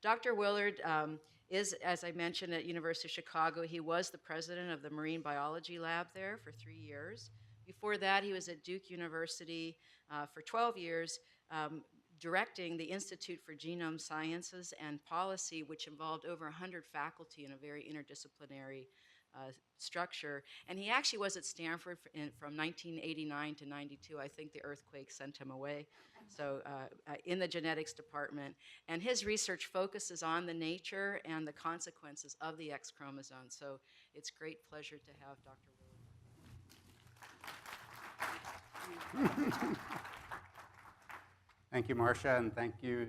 Dr. Willard is, as I mentioned, at University of Chicago. He was the president of the marine biology lab there for 3 years. Before that, he was at Duke University for 12 years, directing the Institute for Genome Sciences and Policy, which involved over 100 faculty in a very interdisciplinary structure. And he actually was at Stanford from 1989 to 92. I think the earthquake sent him away. So in the genetics department. And his research focuses on the nature and the consequences of the X chromosome. So it's a great pleasure to have Dr. Willard. Thank you, Marcia, and thank you,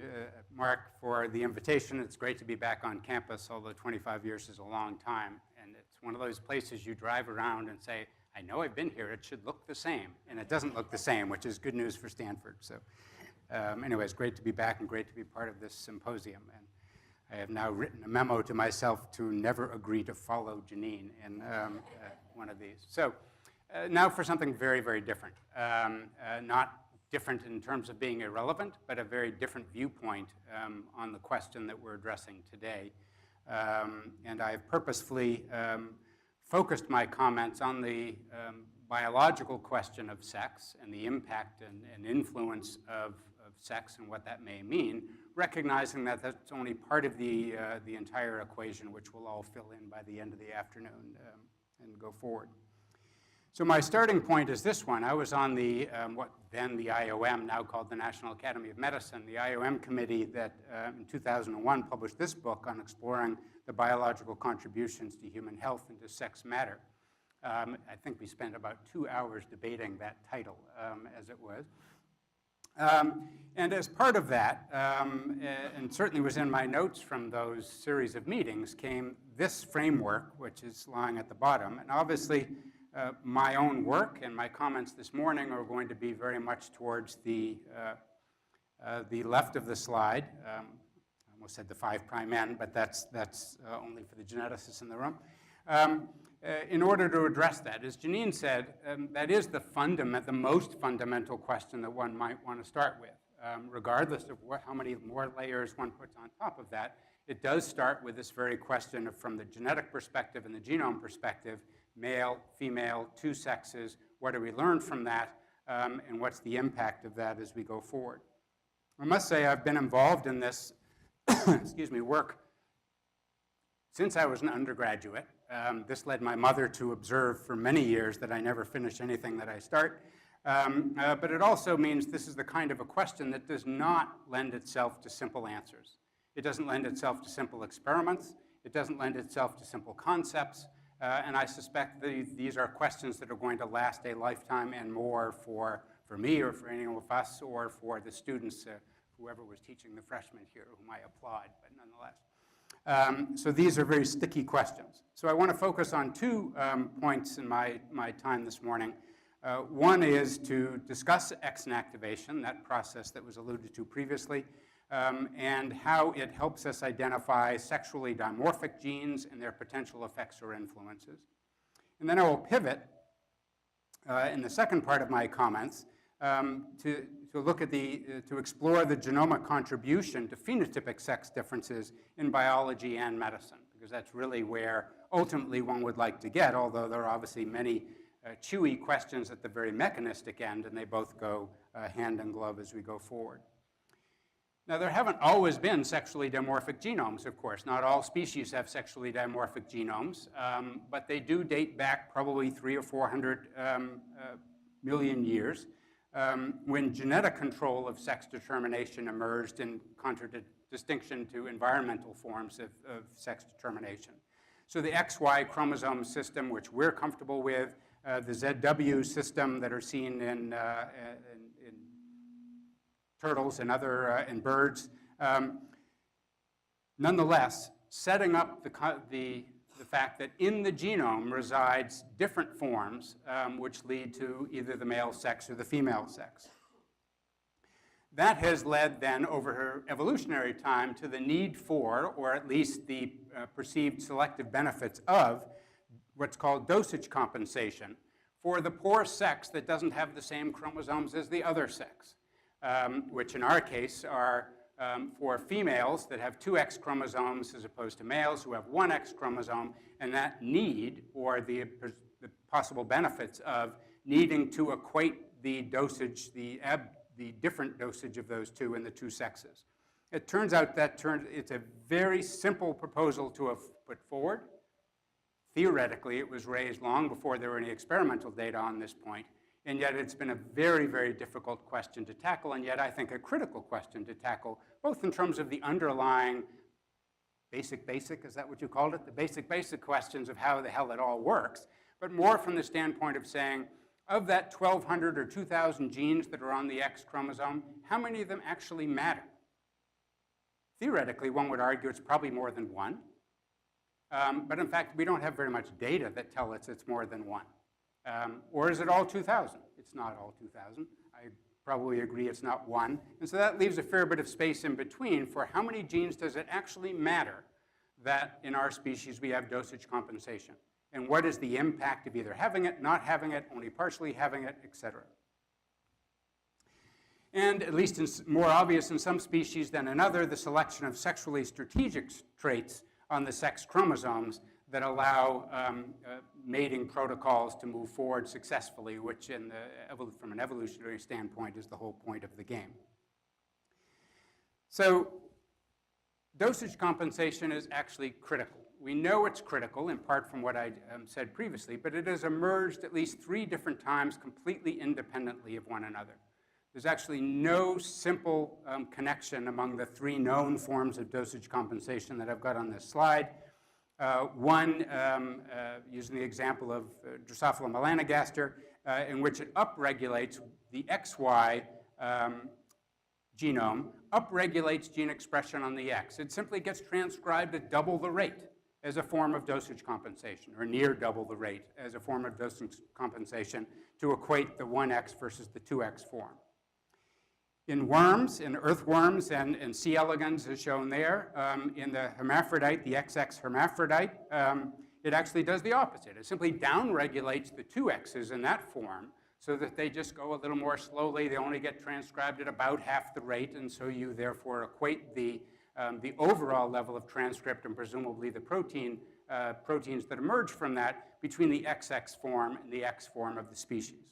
Mark, for the invitation. It's great to be back on campus, although 25 years is a long time. And it's one of those places you drive around and say, I know I've been here, it should look the same. And it doesn't look the same, which is good news for Stanford. So anyway, it's great to be back and great to be part of this symposium. And I have now written a memo to myself to never agree to follow Janine in one of these. So now for something very, very different. Not different in terms of being irrelevant, but a very different viewpoint on the question that we're addressing today. And I've purposefully focused my comments on the biological question of sex and the impact and influence of sex and what that may mean, recognizing that that's only part of the entire equation, which we'll all fill in by the end of the afternoon and go forward. So my starting point is this one. I was on the, what then the IOM, now called the National Academy of Medicine, the IOM committee that in 2001 published this book on exploring the biological contributions to human health and to sex matter. I think we spent about 2 hours debating that title, as it was. And as part of that, and certainly was in my notes from those series of meetings, came this framework, which is lying at the bottom. And obviously, my own work and my comments this morning are going to be very much towards the left of the slide. I almost said the 5' end, but that's only for the geneticists in the room. In order to address that, as Janine said, that is the most fundamental question that one might want to start with. Regardless of how many more layers one puts on top of that, it does start with this very question of, from the genetic perspective and the genome perspective, male, female, two sexes, what do we learn from that, and what's the impact of that as we go forward. I must say I've been involved in this work since I was an undergraduate. This led my mother to observe for many years that I never finish anything that I start. But it also means this is the kind of a question that does not lend itself to simple answers. It doesn't lend itself to simple experiments. It doesn't lend itself to simple concepts. And I suspect these are questions that are going to last a lifetime and more for me or for any of us or for the students, whoever was teaching the freshmen here, whom I applaud, but nonetheless. So these are very sticky questions. So I want to focus on 2 points in my time this morning. One is to discuss X inactivation, that process that was alluded to previously, and how it helps us identify sexually dimorphic genes and their potential effects or influences. And then I will pivot in the second part of my comments to look at to explore the genomic contribution to phenotypic sex differences in biology and medicine, because that's really where ultimately one would like to get, although there are obviously many chewy questions at the very mechanistic end, and they both go hand in glove as we go forward. Now, there haven't always been sexually dimorphic genomes, of course. Not all species have sexually dimorphic genomes, but they do date back probably 300 or 400 million years when genetic control of sex determination emerged in contradistinction to environmental forms of sex determination. So the XY chromosome system, which we're comfortable with, the ZW system that are seen in turtles and other in birds. Nonetheless, setting up the fact that in the genome resides different forms which lead to either the male sex or the female sex. That has led then over evolutionary time to the need for, or at least the perceived selective benefits of, what's called dosage compensation for the poor sex that doesn't have the same chromosomes as the other sex. Which in our case are for females that have 2 X chromosomes as opposed to males who have 1 X chromosome, and that need, or the possible benefits of needing to equate the dosage, the different dosage of those two in the two sexes. It turns out that it's a very simple proposal to have put forward. Theoretically, it was raised long before there were any experimental data on this point, and yet it's been a very, very difficult question to tackle, and yet I think a critical question to tackle, both in terms of the underlying basic, is that what you called it? The basic questions of how the hell it all works, but more from the standpoint of saying, of that 1,200 or 2,000 genes that are on the X chromosome, how many of them actually matter? Theoretically, one would argue it's probably more than one. But in fact, we don't have very much data that tell us it's more than one. Or is it all 2,000? It's not all 2,000. I probably agree it's not one. And so that leaves a fair bit of space in between for how many genes does it actually matter that in our species we have dosage compensation? And what is the impact of either having it, not having it, only partially having it, et cetera? And at least more obvious in some species than another, the selection of sexually strategic traits on the sex chromosomes that allow mating protocols to move forward successfully, which from an evolutionary standpoint is the whole point of the game. So dosage compensation is actually critical. We know it's critical, in part from what I said previously, but it has emerged at least 3 different times completely independently of one another. There's actually no simple connection among the 3 known forms of dosage compensation that I've got on this slide. One, using the example of Drosophila melanogaster, in which it upregulates the XY genome, upregulates gene expression on the X. It simply gets transcribed at double the rate as a form of dosage compensation, or near double the rate as a form of dosage compensation to equate the 1X versus the 2X form. In worms, in earthworms and C. elegans as shown there, in the hermaphrodite, the XX hermaphrodite, it actually does the opposite. It simply downregulates the 2X's in that form so that they just go a little more slowly. They only get transcribed at about half the rate, and so you therefore equate the overall level of transcript and presumably the proteins that emerge from that between the XX form and the X form of the species.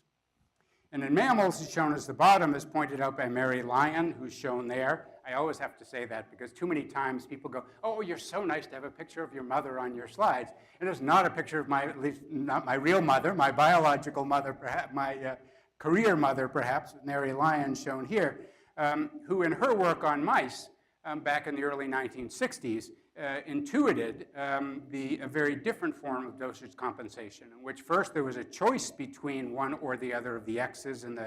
And in mammals, as shown as the bottom, as pointed out by Mary Lyon, who's shown there. I always have to say that because too many times people go, oh, you're so nice to have a picture of your mother on your slides. And it's not a picture of at least not my real mother, my biological mother, perhaps, my career mother, perhaps, Mary Lyon shown here, who in her work on mice back in the early 1960s intuited a very different form of dosage compensation, in which first there was a choice between one or the other of the X's in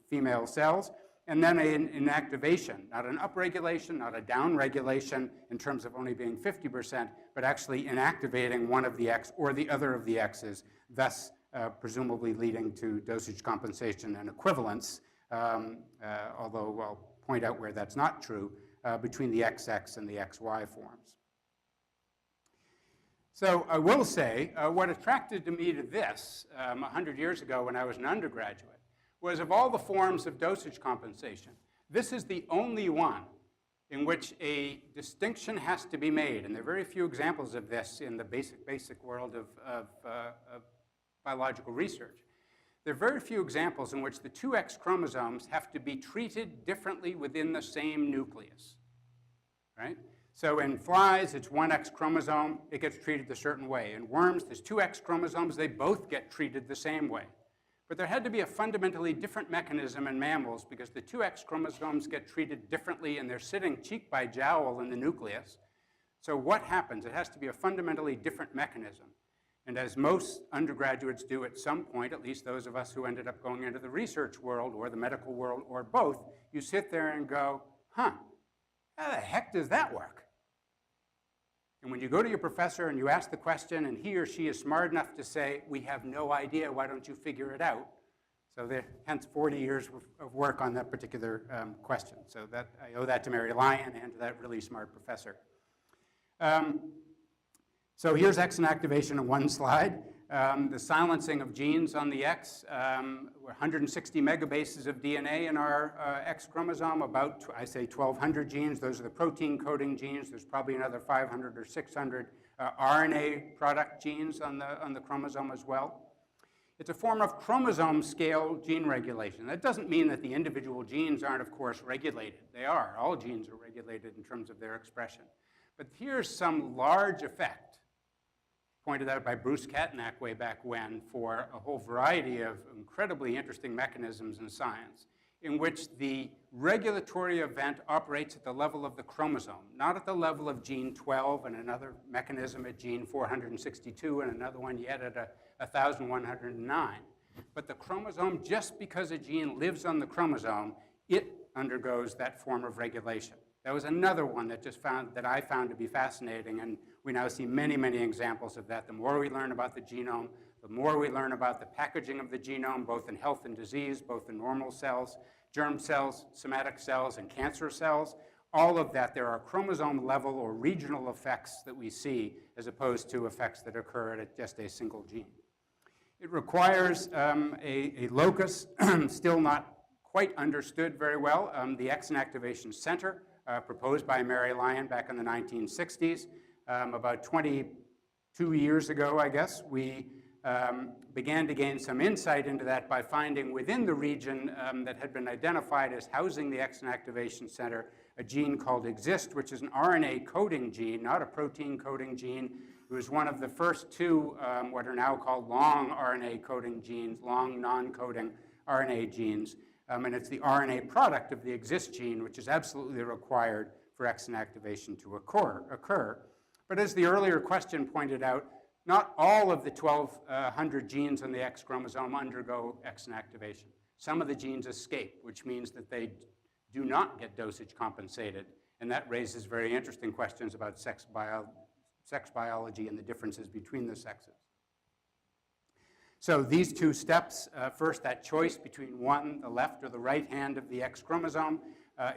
female cells, and then an inactivation, not an upregulation, not a downregulation in terms of only being 50%, but actually inactivating one of the X or the other of the X's, thus presumably leading to dosage compensation and equivalence, although I'll point out where that's not true, between the XX and the XY forms. So I will say, what attracted me to this 100 years ago when I was an undergraduate was of all the forms of dosage compensation, this is the only one in which a distinction has to be made. And there are very few examples of this in the basic world of biological research. There are very few examples in which the 2X chromosomes have to be treated differently within the same nucleus, right? So in flies, it's 1X chromosome, it gets treated a certain way. In worms, there's 2X chromosomes, they both get treated the same way. But there had to be a fundamentally different mechanism in mammals because the 2X chromosomes get treated differently and they're sitting cheek by jowl in the nucleus. So what happens? It has to be a fundamentally different mechanism. And as most undergraduates do at some point, at least those of us who ended up going into the research world or the medical world or both, you sit there and go, huh, how the heck does that work? And when you go to your professor and you ask the question and he or she is smart enough to say, we have no idea, why don't you figure it out? So hence 40 years of work on that particular question. So that I owe that to Mary Lyon and to that really smart professor. So here's X inactivation in one slide. The silencing of genes on the X, 160 megabases of DNA in our X chromosome, about, I say 1,200 genes. Those are the protein coding genes. There's probably another 500 or 600 RNA product genes on the chromosome as well. It's a form of chromosome scale gene regulation. That doesn't mean that the individual genes aren't, of course, regulated. They are. All genes are regulated in terms of their expression. But here's some large effect pointed out by Bruce Catnack way back when for a whole variety of incredibly interesting mechanisms in science, in which the regulatory event operates at the level of the chromosome, not at the level of gene 12 and another mechanism at gene 462 and another one yet at 1,109. But the chromosome, just because a gene lives on the chromosome, it undergoes that form of regulation. That was another one that I found to be fascinating, and we now see many, many examples of that. The more we learn about the genome, the more we learn about the packaging of the genome, both in health and disease, both in normal cells, germ cells, somatic cells, and cancer cells. All of that, there are chromosome level or regional effects that we see as opposed to effects that occur at just a single gene. It requires a locus, still not quite understood very well, the X inactivation center, proposed by Mary Lyon back in the 1960s. About 22 years ago, I guess, we began to gain some insight into that by finding within the region that had been identified as housing the X inactivation center a gene called EXIST, which is an RNA coding gene, not a protein coding gene. It was one of the first two what are now called long RNA coding genes, long non-coding RNA genes. And it's the RNA product of the EXIST gene, which is absolutely required for X inactivation to occur. But as the earlier question pointed out, not all of the 1,200 genes on the X chromosome undergo X inactivation. Some of the genes escape, which means that they do not get dosage compensated, and that raises very interesting questions about sex biology and the differences between the sexes. So these two steps, first that choice between the left or the right hand of the X chromosome,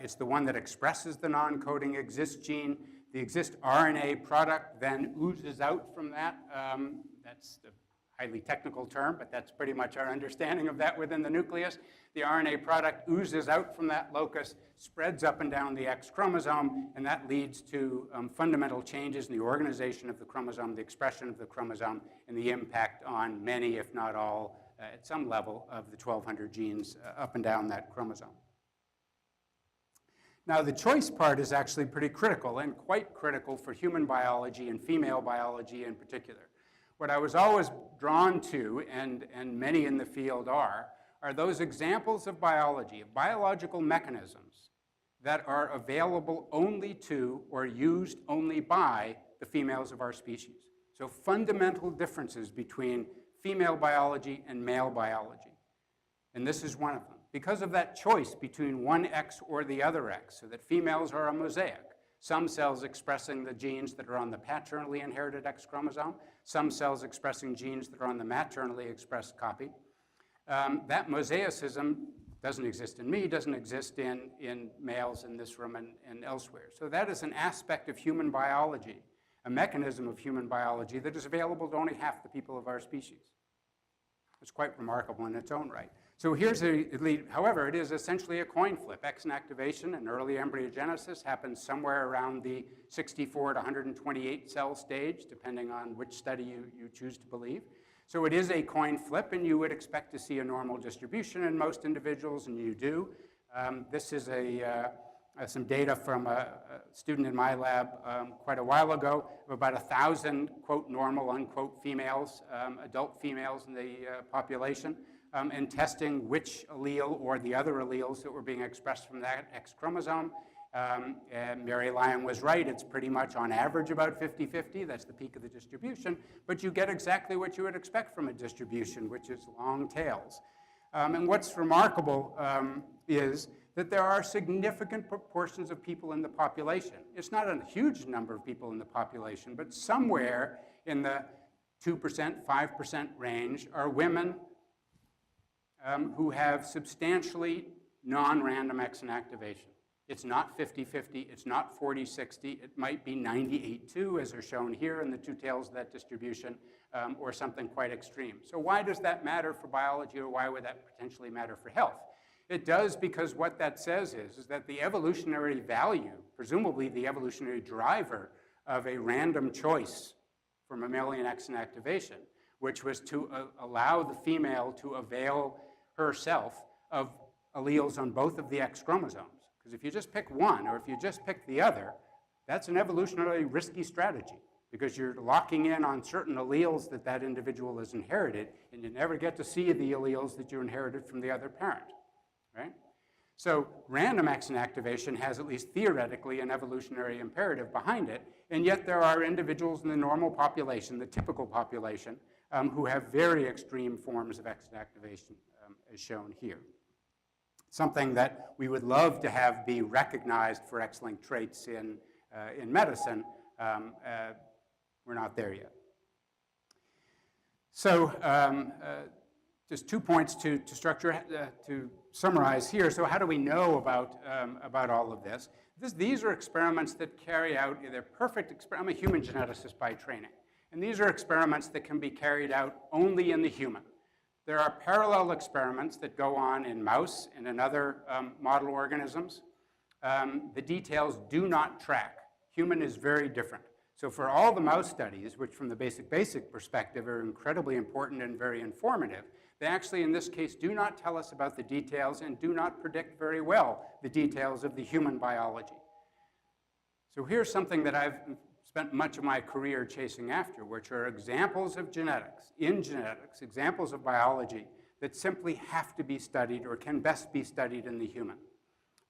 it's the one that expresses the non-coding EXIST gene. The EXIST RNA product then oozes out from that. That's the highly technical term, but that's pretty much our understanding of that within the nucleus. The RNA product oozes out from that locus, spreads up and down the X chromosome, and that leads to fundamental changes in the organization of the chromosome, the expression of the chromosome, and the impact on many, if not all, at some level of the 1,200 genes up and down that chromosome. Now, the choice part is actually pretty critical, and quite critical for human biology and female biology in particular. What I was always drawn to, and many in the field are those examples of biology, of biological mechanisms that are available only to or used only by the females of our species. So fundamental differences between female biology and male biology. And this is one of them. Because of that choice between one X or the other X, so that females are a mosaic. Some cells expressing the genes that are on the paternally inherited X chromosome, some cells expressing genes that are on the maternally expressed copy. That mosaicism doesn't exist in me, doesn't exist in males in this room and elsewhere. So that is an aspect of human biology, a mechanism of human biology that is available to only half the people of our species. It's quite remarkable in its own right. So here's however, it is essentially a coin flip. X inactivation and early embryogenesis happens somewhere around the 64 to 128 cell stage, depending on which study you choose to believe. So it is a coin flip, and you would expect to see a normal distribution in most individuals, and you do. This is some data from a student in my lab quite a while ago of about 1,000, quote, normal, unquote, females, adult females in the population, and testing which allele or the other alleles that were being expressed from that X chromosome. And Mary Lyon was right. It's pretty much on average about 50-50. That's the peak of the distribution. But you get exactly what you would expect from a distribution, which is long tails. And what's remarkable is that there are significant proportions of people in the population. It's not a huge number of people in the population, but somewhere in the 2%, 5% range are women who have substantially non-random X inactivation. It's not 50-50, it's not 40-60, it might be 98-2, as are shown here in the two tails of that distribution, or something quite extreme. So why does that matter for biology, or why would that potentially matter for health? It does, because what that says is that the evolutionary value, presumably the evolutionary driver of a random choice for mammalian X inactivation, which was to allow the female to avail herself of alleles on both of the X chromosomes. Because if you just pick one, or if you just pick the other, that's an evolutionarily risky strategy, because you're locking in on certain alleles that that individual has inherited, and you never get to see the alleles that you inherited from the other parent, right? So random X inactivation has, at least theoretically, an evolutionary imperative behind it, and yet there are individuals in the normal population, the typical population, who have very extreme forms of X inactivation, as shown here. Something that we would love to have be recognized for X-linked traits in medicine. We're not there yet. So just 2 points to structure, to summarize here. So how do we know about all of this? These are experiments that carry out, they're perfect experiments. I'm a human geneticist by training. And these are experiments that can be carried out only in the human. There are parallel experiments that go on in mouse and in other model organisms. The details do not track. Human is very different. So for all the mouse studies, which from the basic perspective are incredibly important and very informative, they actually, in this case, do not tell us about the details and do not predict very well the details of the human biology. So here's something that I've spent much of my career chasing after, which are examples of genetics, examples of biology that simply have to be studied or can best be studied in the human.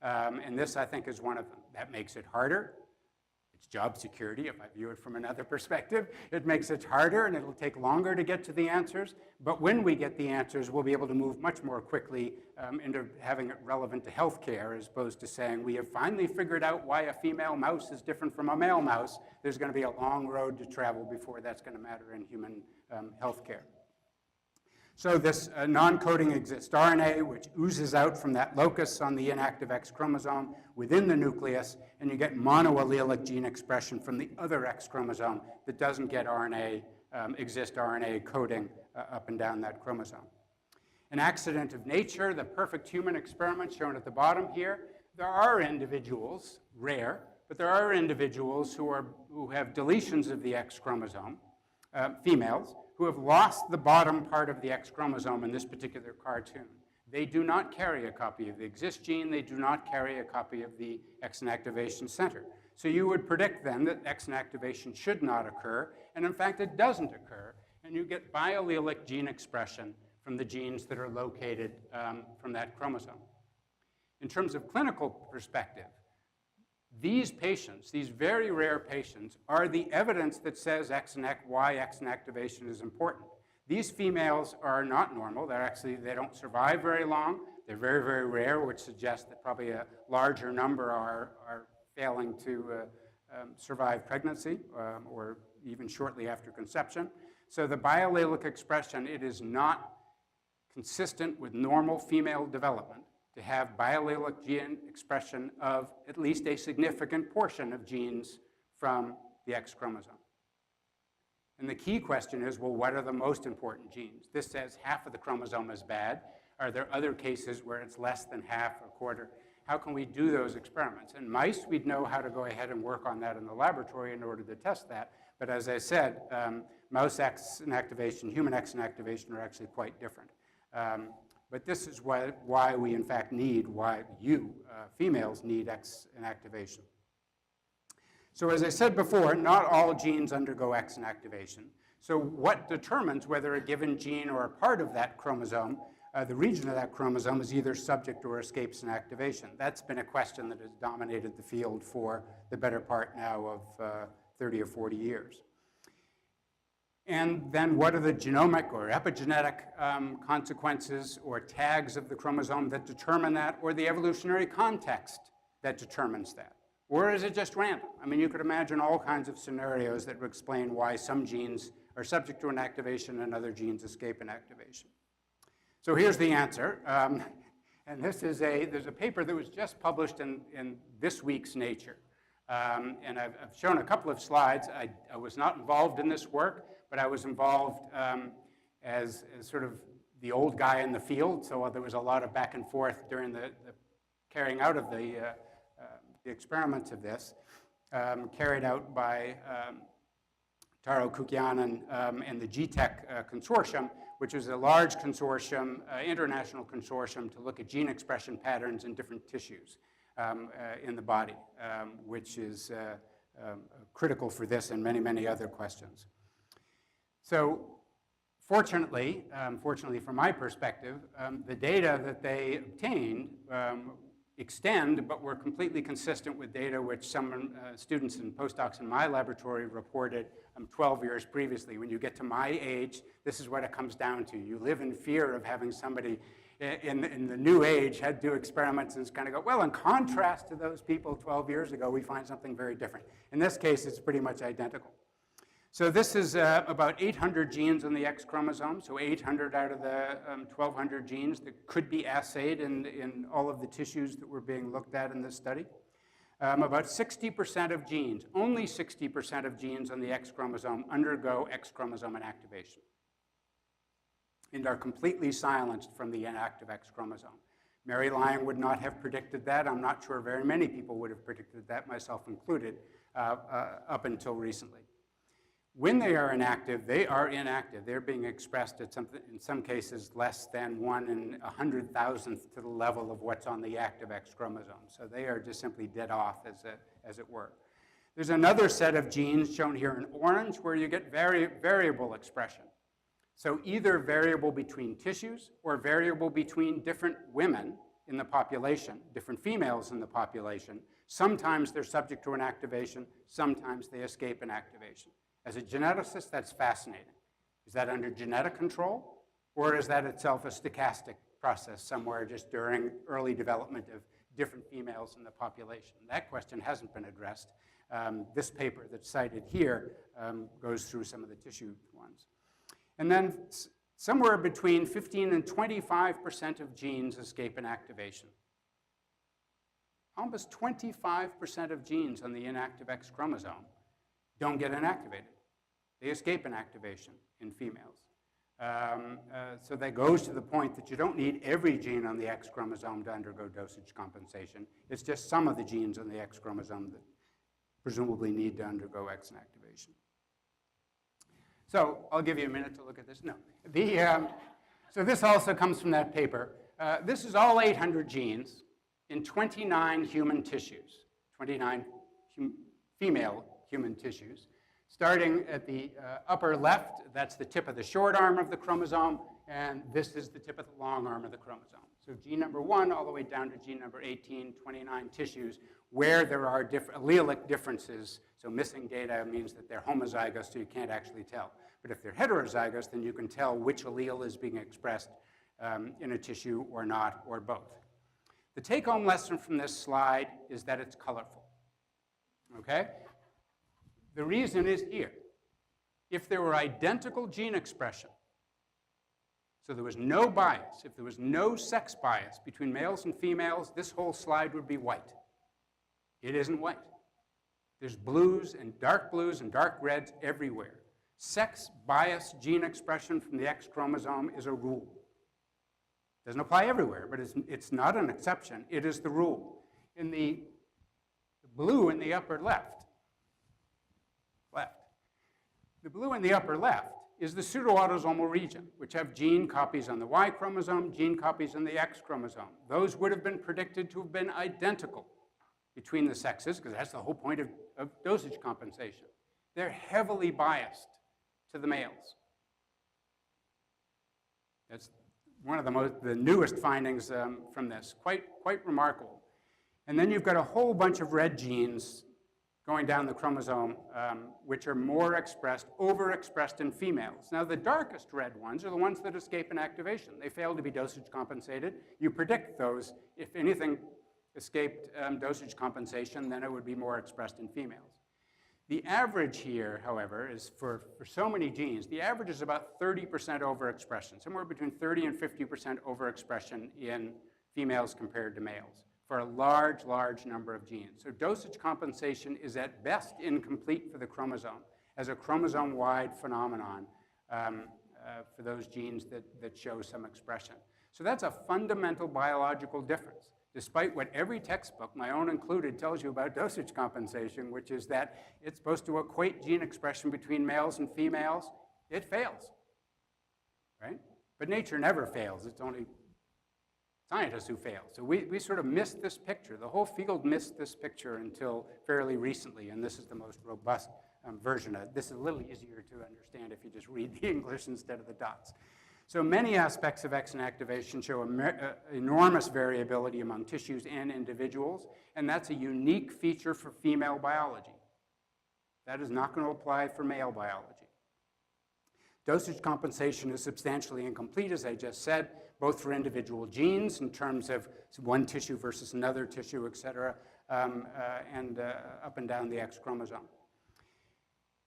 And this, I think, is one of them. That makes it harder. It's job security, if I view it from another perspective. It makes it harder, and it'll take longer to get to the answers. But when we get the answers, we'll be able to move much more quickly into having it relevant to healthcare, as opposed to saying, we have finally figured out why a female mouse is different from a male mouse. There's going to be a long road to travel before that's going to matter in human healthcare. So this non-coding exist RNA, which oozes out from that locus on the inactive X chromosome within the nucleus, and you get monoallelic gene expression from the other X chromosome that doesn't get exist RNA coding up and down that chromosome. An accident of nature, the perfect human experiment shown at the bottom here. There are individuals, rare, but there are individuals who have deletions of the X chromosome, females, who have lost the bottom part of the X chromosome in this particular cartoon. They do not carry a copy of the exist gene. They do not carry a copy of the X inactivation center. So you would predict then that X inactivation should not occur, and in fact it doesn't occur, and you get biallelic gene expression from the genes that are located from that chromosome. In terms of clinical perspective, these patients, these very rare patients, are the evidence that says why X inactivation is important. These females are not normal. They don't survive very long. They're very, very rare, which suggests that probably a larger number are failing to survive pregnancy or even shortly after conception. So the biallelic expression, it is not consistent with normal female development to have biallelic gene expression of at least a significant portion of genes from the X chromosome. And the key question is, well, what are the most important genes? This says half of the chromosome is bad. Are there other cases where it's less than half or quarter? How can we do those experiments? In mice, we'd know how to go ahead and work on that in the laboratory in order to test that. But as I said, mouse X inactivation, human X inactivation are actually quite different. But this is why we, in fact, why you, females, need X inactivation. So as I said before, not all genes undergo X inactivation. So what determines whether a given gene or a part of that chromosome, the region of that chromosome, is either subject or escapes inactivation? That's been a question that has dominated the field for the better part now of 30 or 40 years. And then what are the genomic or epigenetic consequences or tags of the chromosome that determine that, or the evolutionary context that determines that? Or is it just random? I mean, you could imagine all kinds of scenarios that would explain why some genes are subject to inactivation and other genes escape inactivation. So here's the answer. And there's a paper that was just published in this week's Nature. And I've shown a couple of slides. I was not involved in this work, but I was involved as sort of the old guy in the field. So there was a lot of back and forth during the carrying out of the experiments of this, carried out by Taro Kukyanen and the GTEC consortium, which is a large consortium, international consortium to look at gene expression patterns in different tissues in the body, which is critical for this and many, many other questions. So fortunately from my perspective, the data that they obtained extend, but were completely consistent with data which some students and postdocs in my laboratory reported 12 years previously. When you get to my age, this is what it comes down to. You live in fear of having somebody in the new age had do experiments and kind of go, well, in contrast to those people 12 years ago, we find something very different. In this case, it's pretty much identical. So this is about 800 genes on the X chromosome, so 800 out of the 1,200 genes that could be assayed in all of the tissues that were being looked at in this study. About 60% of genes, only 60% of genes on the X chromosome undergo X chromosome inactivation and are completely silenced from the inactive X chromosome. Mary Lyon would not have predicted that. I'm not sure very many people would have predicted that, myself included, up until recently. When they are inactive, they are inactive. They're being expressed at in some cases less than 1 in 100,000th to the level of what's on the active X chromosome. So they are just simply dead off, as it were. There's another set of genes shown here in orange where you get variable expression. So either variable between tissues or variable between different women in the population, different females in the population. Sometimes they're subject to an activation, sometimes they escape an activation. As a geneticist, that's fascinating. Is that under genetic control, or is that itself a stochastic process somewhere just during early development of different females in the population? That question hasn't been addressed. This paper that's cited here goes through some of the tissue ones. And then somewhere between 15 and 25% of genes escape an activation. Almost 25% of genes on the inactive X chromosome don't get inactivated. They escape inactivation in females. So that goes to the point that you don't need every gene on the X chromosome to undergo dosage compensation. It's just some of the genes on the X chromosome that presumably need to undergo X inactivation. So I'll give you a minute to look at this. No. So this also comes from that paper. This is all 800 genes in 29 human tissues, 29 female human tissues. Starting at the upper left, that's the tip of the short arm of the chromosome, and this is the tip of the long arm of the chromosome. So gene number 1 all the way down to gene number 18, 29 tissues, where there are allelic differences. So missing data means that they're homozygous, so you can't actually tell. But if they're heterozygous, then you can tell which allele is being expressed in a tissue or not, or both. The take-home lesson from this slide is that it's colorful, okay? The reason is here. If there were identical gene expression, so there was no bias, if there was no sex bias between males and females, this whole slide would be white. It isn't white. There's blues and dark reds everywhere. Sex bias gene expression from the X chromosome is a rule. Doesn't apply everywhere, but it's not an exception. It is the rule. In the blue in the upper left, the blue in the upper left is the pseudoautosomal region, which have gene copies on the Y chromosome, gene copies on the X chromosome. Those would have been predicted to have been identical between the sexes, because that's the whole point of dosage compensation. They're heavily biased to the males. That's one of the newest findings from this, quite remarkable. And then you've got a whole bunch of red genes going down the chromosome, which are more overexpressed in females. Now, the darkest red ones are the ones that escape an activation. They fail to be dosage compensated. You predict those. If anything escaped dosage compensation, then it would be more expressed in females. The average here, however, is for so many genes, the average is about 30% overexpression, somewhere between 30 and 50% overexpression in females compared to males for a large, large number of genes. So dosage compensation is at best incomplete for the chromosome as a chromosome-wide phenomenon for those genes that show some expression. So that's a fundamental biological difference, despite what every textbook, my own included, tells you about dosage compensation, which is that it's supposed to equate gene expression between males and females. It fails, right? But nature never fails. It's only scientists who fail. So we sort of missed this picture. The whole field missed this picture until fairly recently, and this is the most robust version of it. This is a little easier to understand if you just read the English instead of the dots. So many aspects of X inactivation show enormous variability among tissues and individuals, and that's a unique feature for female biology. That is not going to apply for male biology. Dosage compensation is substantially incomplete, as I just said, both for individual genes in terms of one tissue versus another tissue, et cetera, and up and down the X chromosome.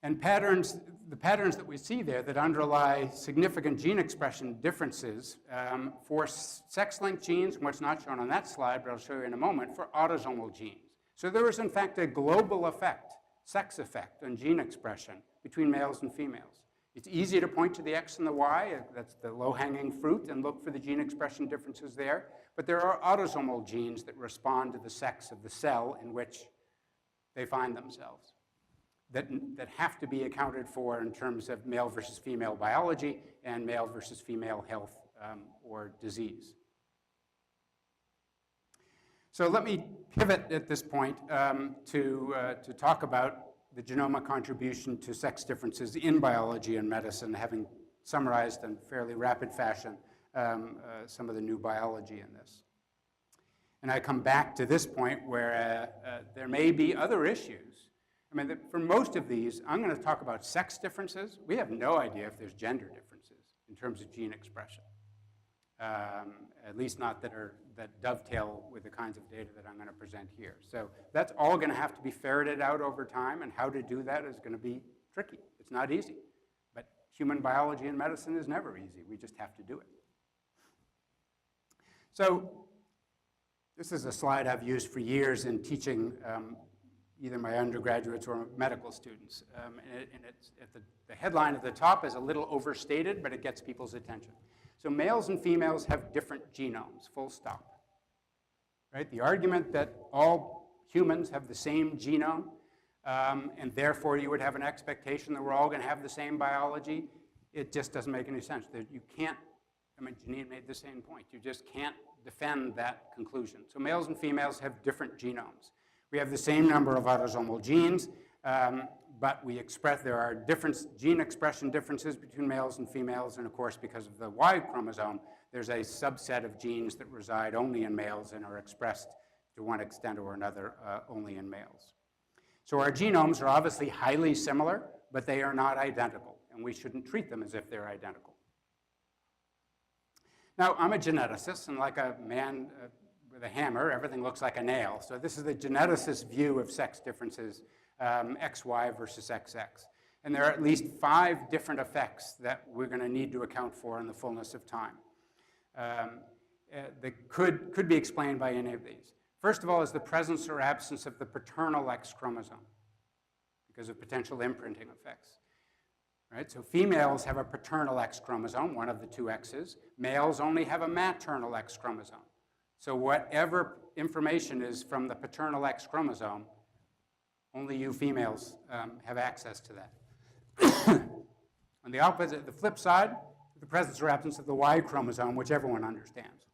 And the patterns that we see there that underlie significant gene expression differences for sex-linked genes, and what's not shown on that slide, but I'll show you in a moment, for autosomal genes. So there is, in fact, a global effect, sex effect, on gene expression between males and females. It's easy to point to the X and the Y, that's the low-hanging fruit, and look for the gene expression differences there. But there are autosomal genes that respond to the sex of the cell in which they find themselves that have to be accounted for in terms of male versus female biology and male versus female health or disease. So let me pivot at this point to talk about the genomic contribution to sex differences in biology and medicine, having summarized in fairly rapid fashion some of the new biology in this. And I come back to this point where there may be other issues. I mean, for most of these, I'm going to talk about sex differences. We have no idea if there's gender differences in terms of gene expression, at least not that dovetail with the kinds of data that I'm going to present here. So that's all going to have to be ferreted out over time, and how to do that is going to be tricky. It's not easy. But human biology and medicine is never easy. We just have to do it. So this is a slide I've used for years in teaching either my undergraduates or medical students. The headline at the top is a little overstated, but it gets people's attention. So males and females have different genomes, full stop. Right? The argument that all humans have the same genome, and therefore you would have an expectation that we're all going to have the same biology, it just doesn't make any sense. You can't, I mean, Janine made the same point. You just can't defend that conclusion. So males and females have different genomes. We have the same number of autosomal genes, but there are different gene expression differences between males and females, and of course, because of the Y chromosome, there's a subset of genes that reside only in males and are expressed to one extent or another only in males. So our genomes are obviously highly similar, but they are not identical, and we shouldn't treat them as if they're identical. Now, I'm a geneticist, and like a man with a hammer, everything looks like a nail. So this is the geneticist's view of sex differences, XY versus XX. And there are at least 5 different effects that we're going to need to account for in the fullness of time that could be explained by any of these. First of all is the presence or absence of the paternal X chromosome because of potential imprinting effects. Right? So females have a paternal X chromosome, one of the 2 X's. Males only have a maternal X chromosome. So whatever information is from the paternal X chromosome, only you females have access to that. On the opposite, the flip side, the presence or absence of the Y chromosome, which everyone understands.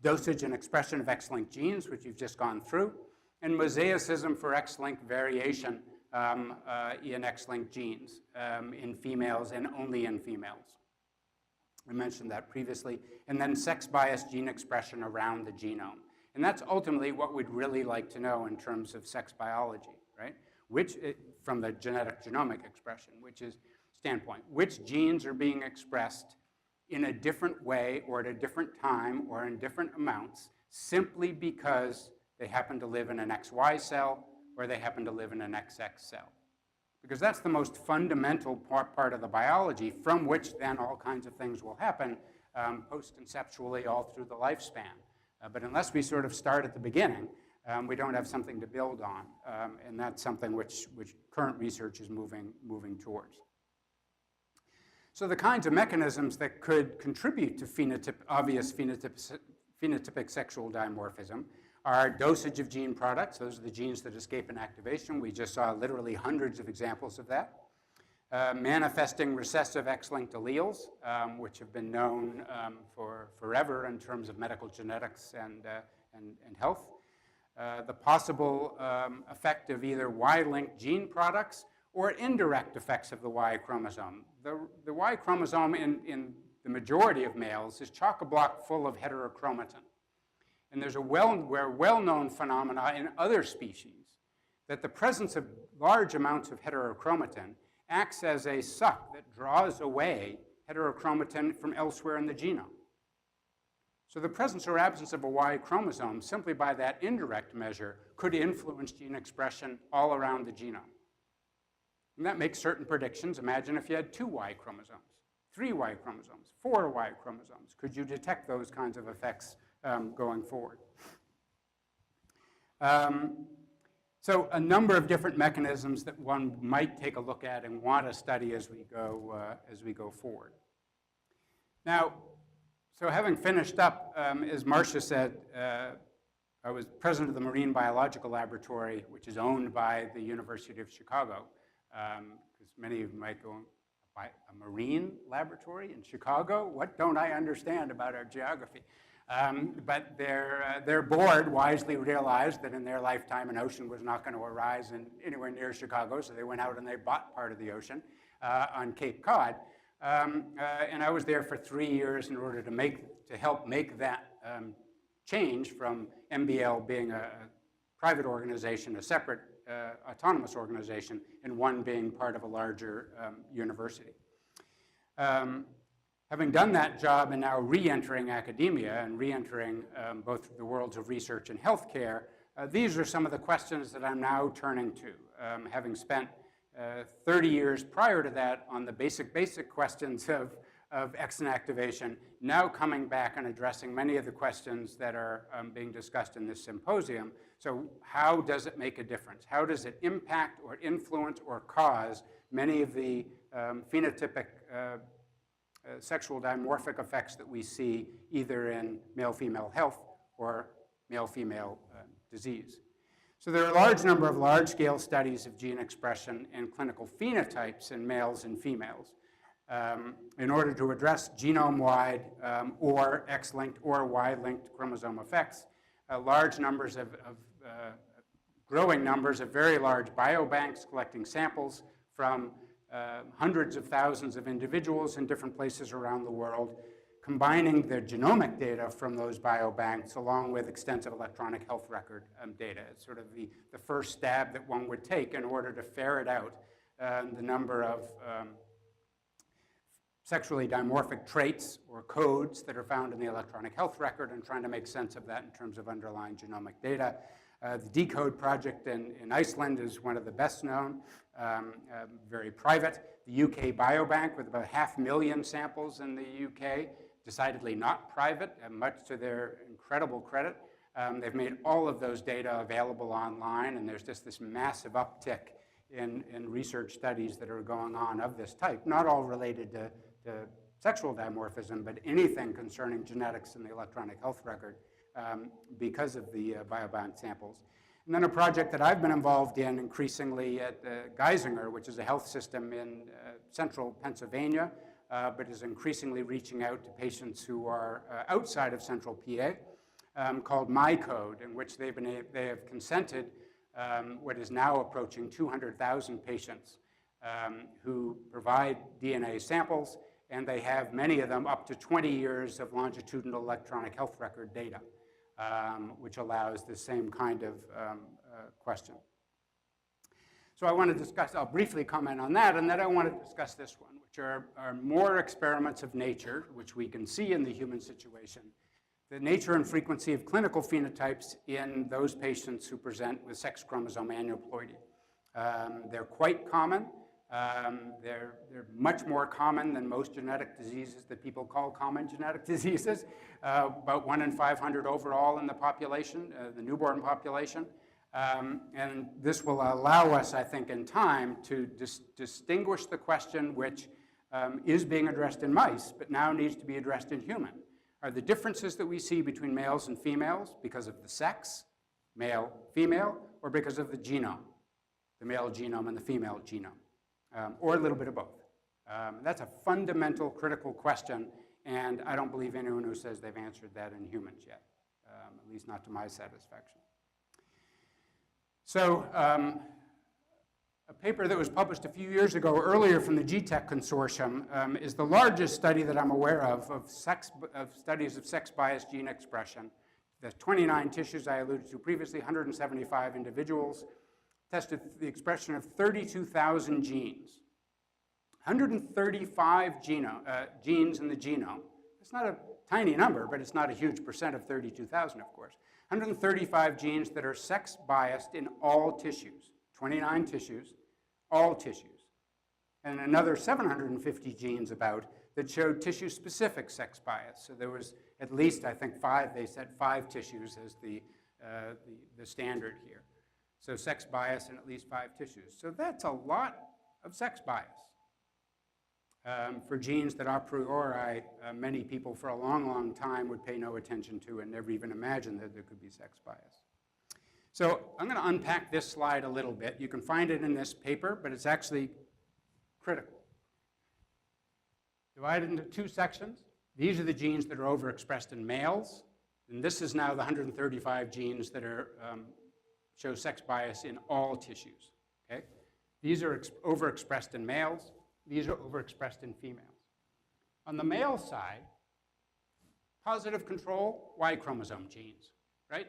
Dosage and expression of X-linked genes, which you've just gone through, and mosaicism for X-linked variation in X-linked genes in females and only in females. I mentioned that previously. And then sex-biased gene expression around the genome. And that's ultimately what we'd really like to know in terms of sex biology, right? From the genetic genomic expression, standpoint, which genes are being expressed in a different way or at a different time or in different amounts simply because they happen to live in an XY cell or they happen to live in an XX cell. Because that's the most fundamental part of the biology from which then all kinds of things will happen post-conceptually all through the lifespan But unless we sort of start at the beginning, we don't have something to build on. And that's something which current research is moving towards. So the kinds of mechanisms that could contribute to obvious phenotypic sexual dimorphism are dosage of gene products. Those are the genes that escape inactivation. We just saw literally hundreds of examples of that. Manifesting recessive X-linked alleles, which have been known for forever in terms of medical genetics and health. The possible effect of either Y-linked gene products or indirect effects of the Y chromosome. The Y chromosome in the majority of males is chock-a-block full of heterochromatin. And there's a well-known phenomena in other species that the presence of large amounts of heterochromatin acts as a suck that draws away heterochromatin from elsewhere in the genome. So the presence or absence of a Y chromosome, simply by that indirect measure, could influence gene expression all around the genome. And that makes certain predictions. Imagine if you had 2 Y chromosomes, 3 Y chromosomes, 4 Y chromosomes. Could you detect those kinds of effects going forward? So a number of different mechanisms that one might take a look at and want to study as we go forward. Now, so having finished up, as Marcia said, I was president of the Marine Biological Laboratory, which is owned by the University of Chicago, because many of you might go, a marine laboratory in Chicago? What don't I understand about our geography? But their board wisely realized that in their lifetime an ocean was not going to arise anywhere near Chicago, so they went out and they bought part of the ocean on Cape Cod. And I was there for 3 years in order to help make that change from MBL being a private organization, a separate autonomous organization, and one being part of a larger university. Having done that job and now re-entering academia and re-entering both the worlds of research and healthcare, these are some of the questions that I'm now turning to. Having spent 30 years prior to that on the basic questions of X inactivation, now coming back and addressing many of the questions that are being discussed in this symposium. So how does it make a difference? How does it impact or influence or cause many of the phenotypic sexual dimorphic effects that we see either in male-female health or male-female disease? So there are a large number of large-scale studies of gene expression and clinical phenotypes in males and females in order to address genome-wide or X-linked or Y-linked chromosome effects. Large numbers of growing numbers of very large biobanks collecting samples from hundreds of thousands of individuals in different places around the world, combining the genomic data from those biobanks along with extensive electronic health record data. It's sort of the first stab that one would take in order to ferret out the number of sexually dimorphic traits or codes that are found in the electronic health record and trying to make sense of that in terms of underlying genomic data. The DECODE project in Iceland is one of the best known, very private. The UK Biobank with about 500,000 samples in the UK, decidedly not private, much to their incredible credit. They've made all of those data available online, and there's just this massive uptick in research studies that are going on of this type, not all related to sexual dimorphism, but anything concerning genetics in the electronic health record because of the biobank samples. And then a project that I've been involved in increasingly at Geisinger, which is a health system in central Pennsylvania, but is increasingly reaching out to patients who are outside of central PA, called MyCode, in which they have consented what is now approaching 200,000 patients who provide DNA samples, and they have many of them up to 20 years of longitudinal electronic health record data, which allows the same kind of question. So I want to discuss, I'll briefly comment on that, and then I want to discuss this one, which are more experiments of nature, which we can see in the human situation, the nature and frequency of clinical phenotypes in those patients who present with sex chromosome aneuploidy. They're quite common. They're much more common than most genetic diseases that people call common genetic diseases, about 1 in 500 overall in the population, the newborn population. And this will allow us, I think, in time to distinguish the question which is being addressed in mice, but now needs to be addressed in human. Are the differences that we see between males and females because of the sex, male, female, or because of the genome, the male genome and the female genome, or a little bit of both? That's a fundamental, critical question, and I don't believe anyone who says they've answered that in humans yet, at least not to my satisfaction. So a paper that was published a few years ago earlier from the GTEC consortium is the largest study that I'm aware of studies of sex-biased gene expression. The 29 tissues I alluded to previously, 175 individuals, tested the expression of 32,000 genes. 135 genes in the genome. It's not a tiny number, but it's not a huge percent of 32,000, of course. 135 genes that are sex-biased in all tissues, 29 tissues, all tissues. And another 750 genes about that showed tissue-specific sex bias. So there was at least, I think, 5, they said 5 tissues as the standard here. So sex bias in at least 5 tissues. So that's a lot of sex bias for genes that a priori many people for a long, long time would pay no attention to and never even imagine that there could be sex bias. So I'm going to unpack this slide a little bit. You can find it in this paper, but it's actually critical. Divided into 2 sections. These are the genes that are overexpressed in males, and this is now the 135 genes that are show sex bias in all tissues. Okay? These are overexpressed in males. These are overexpressed in females. On the male side, positive control, Y chromosome genes, right?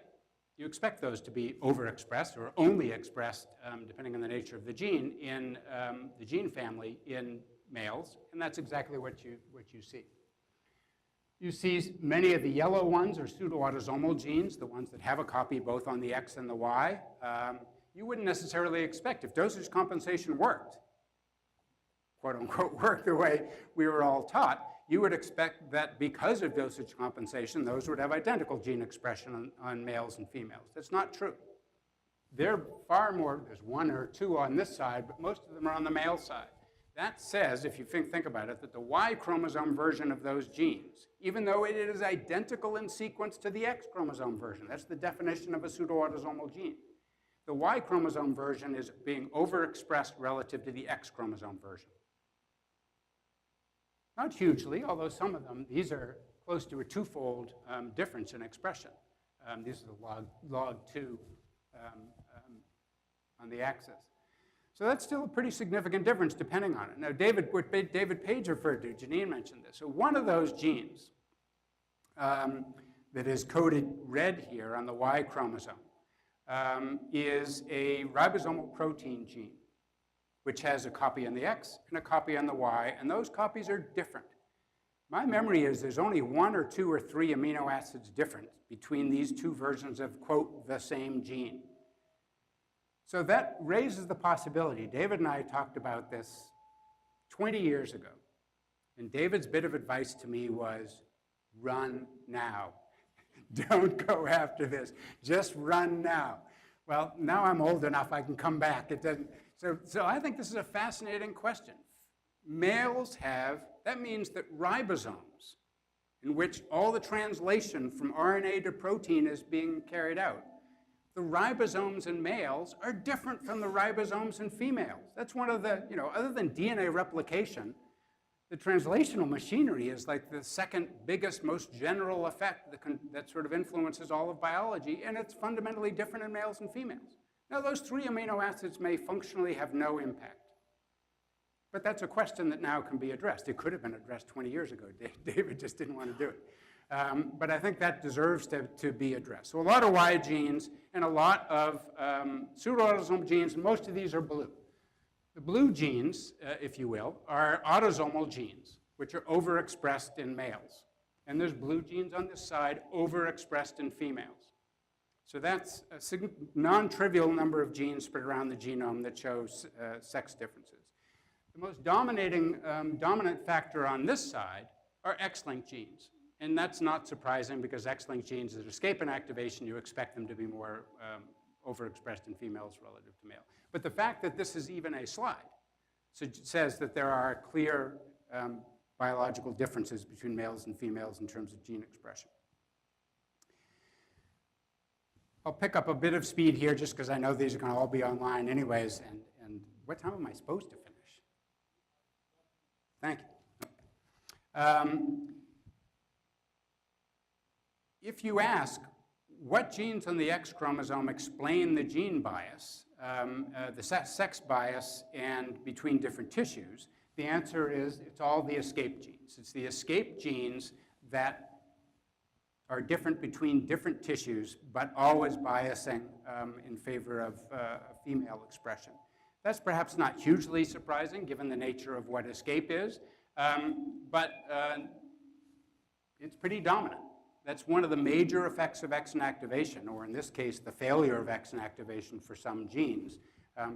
You expect those to be overexpressed or only expressed, depending on the nature of the gene, in the gene family in males, and that's exactly what you see. You see many of the yellow ones are pseudo-autosomal genes, the ones that have a copy both on the X and the Y. You wouldn't necessarily expect, if dosage compensation worked, quote unquote, worked the way we were all taught, you would expect that because of dosage compensation, those would have identical gene expression on males and females. That's not true. They're far more, there's 1 or 2 on this side, but most of them are on the male side. That says, if you think about it, that the Y chromosome version of those genes, even though it is identical in sequence to the X chromosome version, that's the definition of a pseudo-autosomal gene, the Y chromosome version is being overexpressed relative to the X chromosome version. Not hugely, although some of them, these are close to a 2-fold difference in expression. These are the log 2 on the axis. So that's still a pretty significant difference depending on it. Now, what David Page referred to, Janine mentioned this. So one of those genes that is coded red here on the Y chromosome is a ribosomal protein gene, which has a copy on the X and a copy on the Y, and those copies are different. My memory is there's only 1 or 2 or 3 amino acids different between these 2 versions of, quote, the same gene. So that raises the possibility. David and I talked about this 20 years ago, and David's bit of advice to me was, run now. Don't go after this. Just run now. Well, now I'm old enough, I can come back. It doesn't. So I think this is a fascinating question. Males have, that means that ribosomes, in which all the translation from RNA to protein is being carried out, the ribosomes in males are different from the ribosomes in females. That's one of the, other than DNA replication, the translational machinery is like the second biggest, most general effect that sort of influences all of biology, and it's fundamentally different in males and females. Now, those 3 amino acids may functionally have no impact, but that's a question that now can be addressed. It could have been addressed 20 years ago. David just didn't want to do it. But I think that deserves to be addressed. So a lot of Y genes and a lot of pseudo-autosomal genes, and most of these are blue. The blue genes, if you will, are autosomal genes, which are overexpressed in males. And there's blue genes on this side overexpressed in females. So that's a non-trivial number of genes spread around the genome that shows sex differences. The most dominant factor on this side are X-linked genes. And that's not surprising because X-linked genes that escape inactivation, you expect them to be more overexpressed in females relative to male. But the fact that this is even a slide says that there are clear biological differences between males and females in terms of gene expression. I'll pick up a bit of speed here just because I know these are going to all be online anyways. And what time am I supposed to finish? Thank you. If you ask what genes on the X chromosome explain the gene bias, the sex bias, and between different tissues, the answer is it's all the escape genes. It's the escape genes that are different between different tissues, but always biasing in favor of female expression. That's perhaps not hugely surprising given the nature of what escape is, but it's pretty dominant. That's one of the major effects of X inactivation, or in this case, the failure of X inactivation for some genes,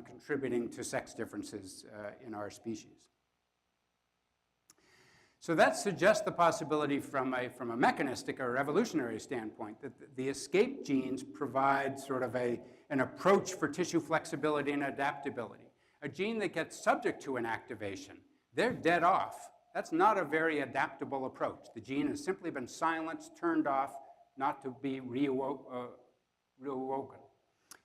contributing to sex differences in our species. So that suggests the possibility from a mechanistic or evolutionary standpoint that the escape genes provide sort of an approach for tissue flexibility and adaptability. A gene that gets subject to inactivation, they're dead off. That's not a very adaptable approach. The gene has simply been silenced, turned off, not to be reawoken.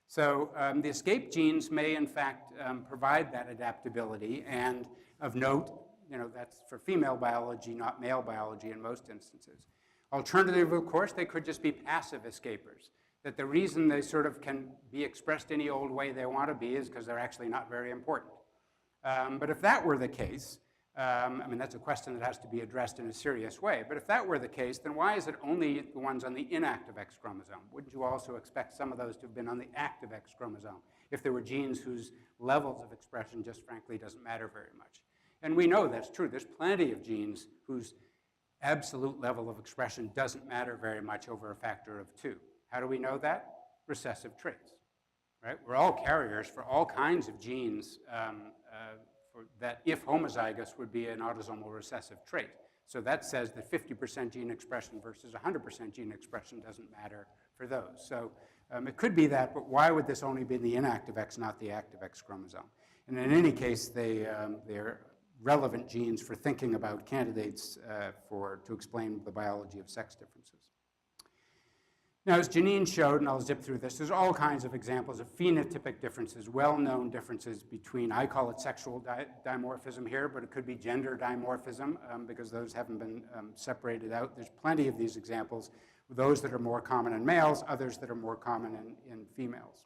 So the escape genes may, in fact, provide that adaptability. And of note, that's for female biology, not male biology in most instances. Alternatively, of course, they could just be passive escapers. That the reason they sort of can be expressed any old way they want to be is because they're actually not very important. But if that were the case, I mean, that's a question that has to be addressed in a serious way. But if that were the case, then why is it only the ones on the inactive X chromosome? Wouldn't you also expect some of those to have been on the active X chromosome if there were genes whose levels of expression just frankly doesn't matter very much? And we know that's true. There's plenty of genes whose absolute level of expression doesn't matter very much over a factor of 2. How do we know that? Recessive traits, right? We're all carriers for all kinds of genes that, if homozygous, would be an autosomal recessive trait. So that says that 50% gene expression versus 100% gene expression doesn't matter for those. So it could be that, but why would this only be the inactive X, not the active X chromosome? And in any case, they're relevant genes for thinking about candidates to explain the biology of sex differences. Now, as Janine showed, and I'll zip through this, there's all kinds of examples of phenotypic differences, well-known differences between, I call it sexual dimorphism here, but it could be gender dimorphism because those haven't been separated out. There's plenty of these examples, those that are more common in males, others that are more common in females.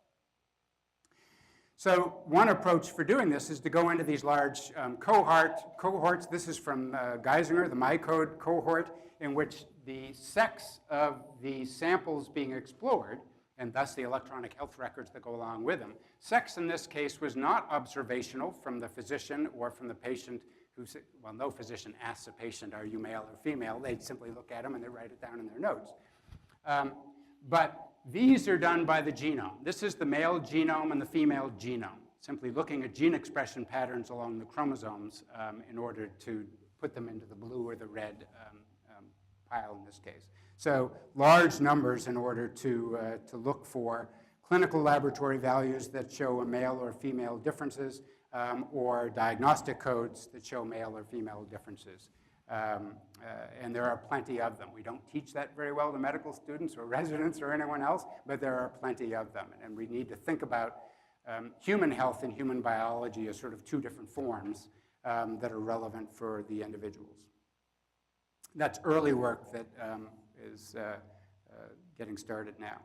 So one approach for doing this is to go into these large cohorts. This is from Geisinger, the MyCode cohort, in which the sex of the samples being explored, and thus the electronic health records that go along with them, sex in this case was not observational from the physician or from the patient who said, well, no physician asks a patient, are you male or female? They'd simply look at them and they write it down in their notes. But these are done by the genome. This is the male genome and the female genome, simply looking at gene expression patterns along the chromosomes in order to put them into the blue or the red pile in this case. So large numbers in order to look for clinical laboratory values that show a male or female differences or diagnostic codes that show male or female differences. And there are plenty of them. We don't teach that very well to medical students or residents or anyone else, but there are plenty of them. And we need to think about human health and human biology as sort of two different forms that are relevant for the individuals. That's early work that is getting started now.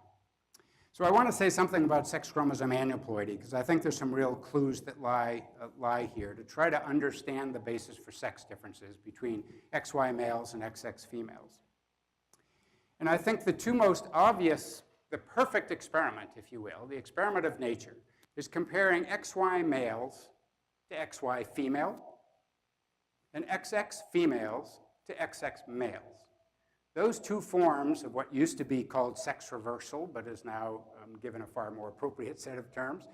So I want to say something about sex chromosome aneuploidy, because I think there's some real clues that lie here to try to understand the basis for sex differences between XY males and XX females. And I think the two most obvious, the perfect experiment, if you will, the experiment of nature, is comparing XY males to XY female and XX females to XX males. those two forms of what used to be called sex reversal, but is now given a far more appropriate set of terms,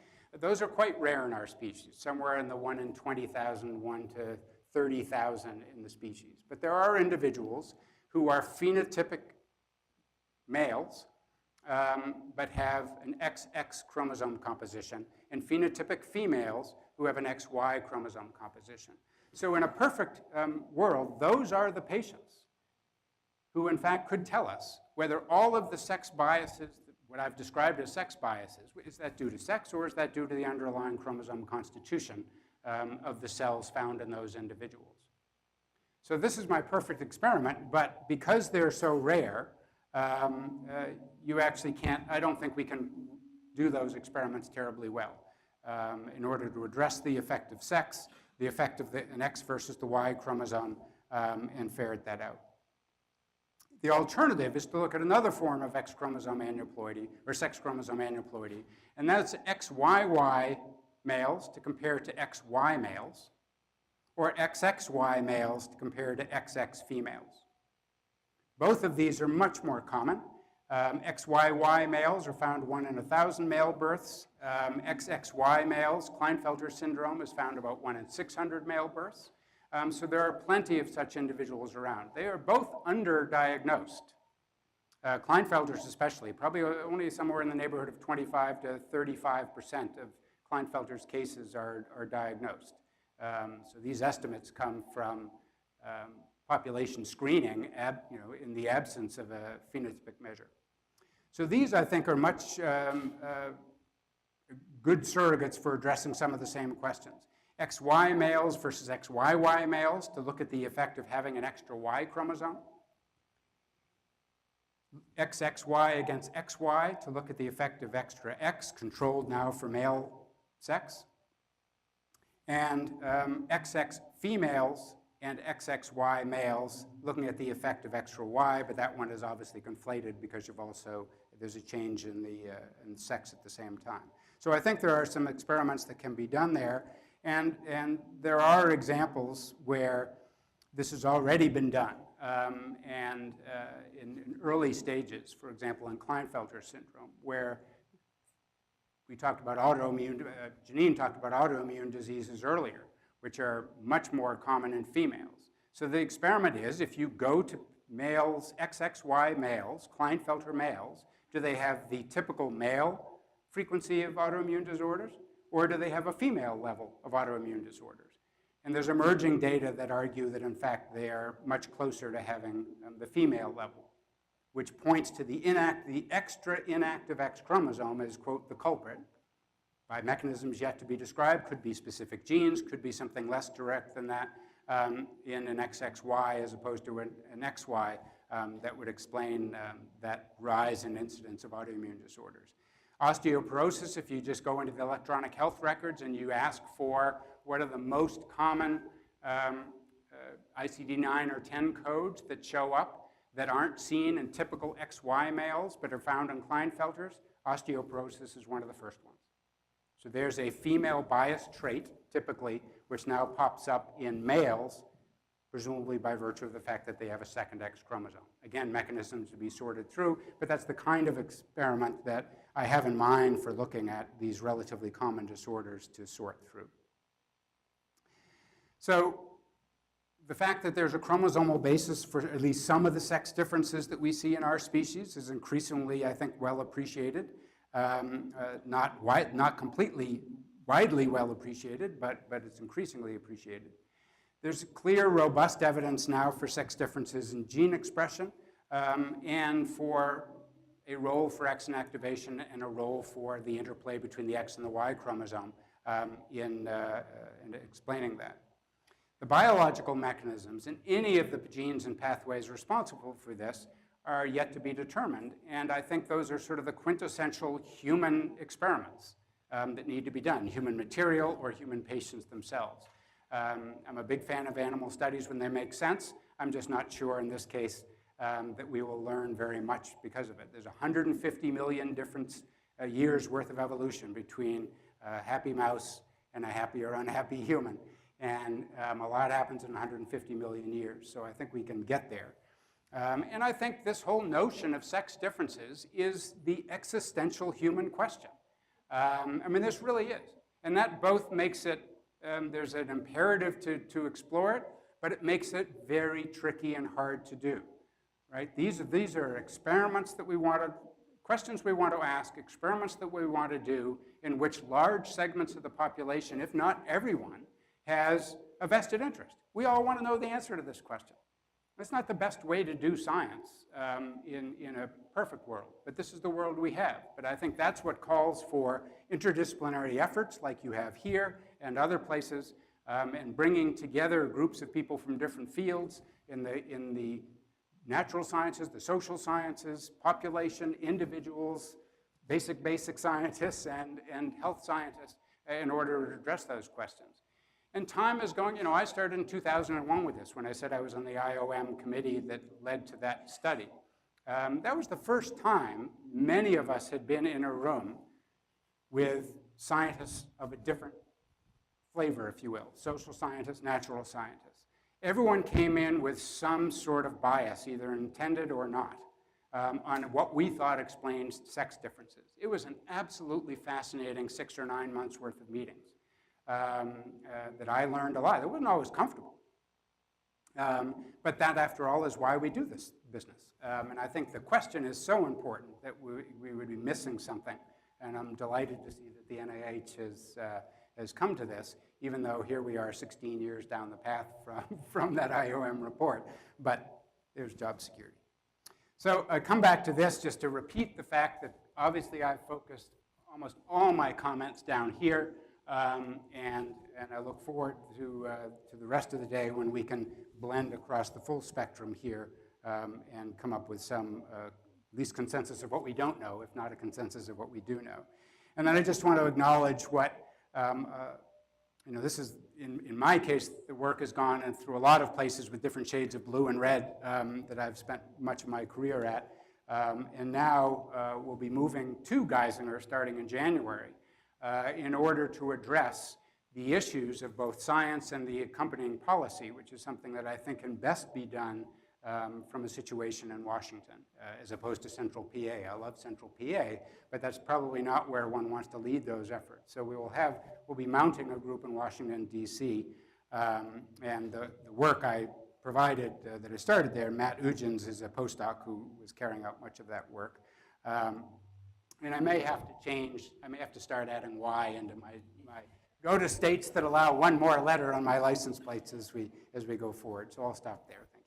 those are quite rare in our species, somewhere in the 1 in 20,000, 1 to 30,000 in the species. But there are individuals who are phenotypic males, but have an XX chromosome composition, and phenotypic females who have an XY chromosome composition. So in a perfect world, those are the patients who in fact could tell us whether all of the sex biases, what I've described as sex biases, is that due to sex or is that due to the underlying chromosome constitution of the cells found in those individuals. So this is my perfect experiment, but because they're so rare, you actually can't, I don't think we can do those experiments terribly well. In order to address the effect of sex, the effect of an X versus the Y chromosome, and ferret that out. The alternative is to look at another form of X chromosome aneuploidy, or sex chromosome aneuploidy, and that's XYY males to compare to XY males, or XXY males to compare to XX females. Both of these are much more common. XYY males are found 1 in 1,000 male births. XXY males, Klinefelter syndrome, is found about 1 in 600 male births. So there are plenty of such individuals around. They are both underdiagnosed. Klinefelter's especially, probably only somewhere in the neighborhood of 25 to 35% of Klinefelter's cases are diagnosed. So these estimates come from population screening in the absence of a phenotypic measure. So these, I think, are much good surrogates for addressing some of the same questions. XY males versus XYY males to look at the effect of having an extra Y chromosome. XXY against XY to look at the effect of extra X, controlled now for male sex. And XX females and XXY males looking at the effect of extra Y, but that one is obviously conflated because there's a change in the sex at the same time. So I think there are some experiments that can be done there. And there are examples where this has already been done, in early stages, for example, in Klinefelter syndrome, where we talked about Janine talked about autoimmune diseases earlier, which are much more common in females. So the experiment is, if you go to males, XXY males, Klinefelter males, do they have the typical male frequency of autoimmune disorders? Or do they have a female level of autoimmune disorders? And there's emerging data that argue that, in fact, they are much closer to having the female level, which points to the extra inactive X chromosome as, quote, the culprit, by mechanisms yet to be described. Could be specific genes, could be something less direct than that in an XXY as opposed to an XY that would explain that rise in incidence of autoimmune disorders. Osteoporosis, if you just go into the electronic health records and you ask for what are the most common ICD-9 or 10 codes that show up that aren't seen in typical XY males but are found in Klinefelters, osteoporosis is one of the first ones. So there's a female bias trait, typically, which now pops up in males, presumably by virtue of the fact that they have a second X chromosome. Again, mechanisms to be sorted through, but that's the kind of experiment that I have in mind for looking at these relatively common disorders to sort through. So the fact that there's a chromosomal basis for at least some of the sex differences that we see in our species is increasingly, I think, well appreciated. Not completely widely well appreciated, but it's increasingly appreciated. There's clear, robust evidence now for sex differences in gene expression and for a role for X inactivation and a role for the interplay between the X and the Y chromosome in explaining that. The biological mechanisms in any of the genes and pathways responsible for this are yet to be determined, and I think those are sort of the quintessential human experiments that need to be done, human material or human patients themselves. I'm a big fan of animal studies when they make sense. I'm just not sure in this case that we will learn very much because of it. There's 150 million different years worth of evolution between a happy mouse and a happy or unhappy human. And a lot happens in 150 million years, so I think we can get there. And I think this whole notion of sex differences is the existential human question. I mean, this really is. And that both makes it, there's an imperative to explore it, but it makes it very tricky and hard to do, right? These are experiments that we want to, questions we want to ask, experiments that we want to do in which large segments of the population, if not everyone, has a vested interest. We all want to know the answer to this question. That's not the best way to do science in a perfect world, but this is the world we have. But I think that's what calls for interdisciplinary efforts like you have here and other places, and bringing together groups of people from different fields in the natural sciences, the social sciences, population, individuals, basic scientists, and health scientists in order to address those questions. And time is going, I started in 2001 with this when I said I was on the IOM committee that led to that study. That was the first time many of us had been in a room with scientists of a different flavor, if you will, social scientists, natural scientists. Everyone came in with some sort of bias, either intended or not, on what we thought explains sex differences. It was an absolutely fascinating 6 or 9 months worth of meetings. That I learned a lot. It wasn't always comfortable. But that, after all, is why we do this business. And I think the question is so important that we would be missing something. And I'm delighted to see that the NIH has come to this, even though here we are 16 years down the path from that IOM report. But there's job security. So I come back to this just to repeat the fact that obviously I've focused almost all my comments down here. And I look forward to the rest of the day when we can blend across the full spectrum here and come up with some at least consensus of what we don't know, if not a consensus of what we do know. And then I just want to acknowledge what, this is, in my case, the work has gone and through a lot of places with different shades of blue and red that I've spent much of my career at. And now we'll be moving to Geisinger starting in January. In order to address the issues of both science and the accompanying policy, which is something that I think can best be done from a situation in Washington, as opposed to Central PA. I love Central PA, but that's probably not where one wants to lead those efforts. So we'll be mounting a group in Washington, D.C., and the work I provided that I started there, Matt Ugins is a postdoc who was carrying out much of that work. And I may have to start adding Y into my go to states that allow one more letter on my license plates as we go forward. So I'll stop there. Thank you.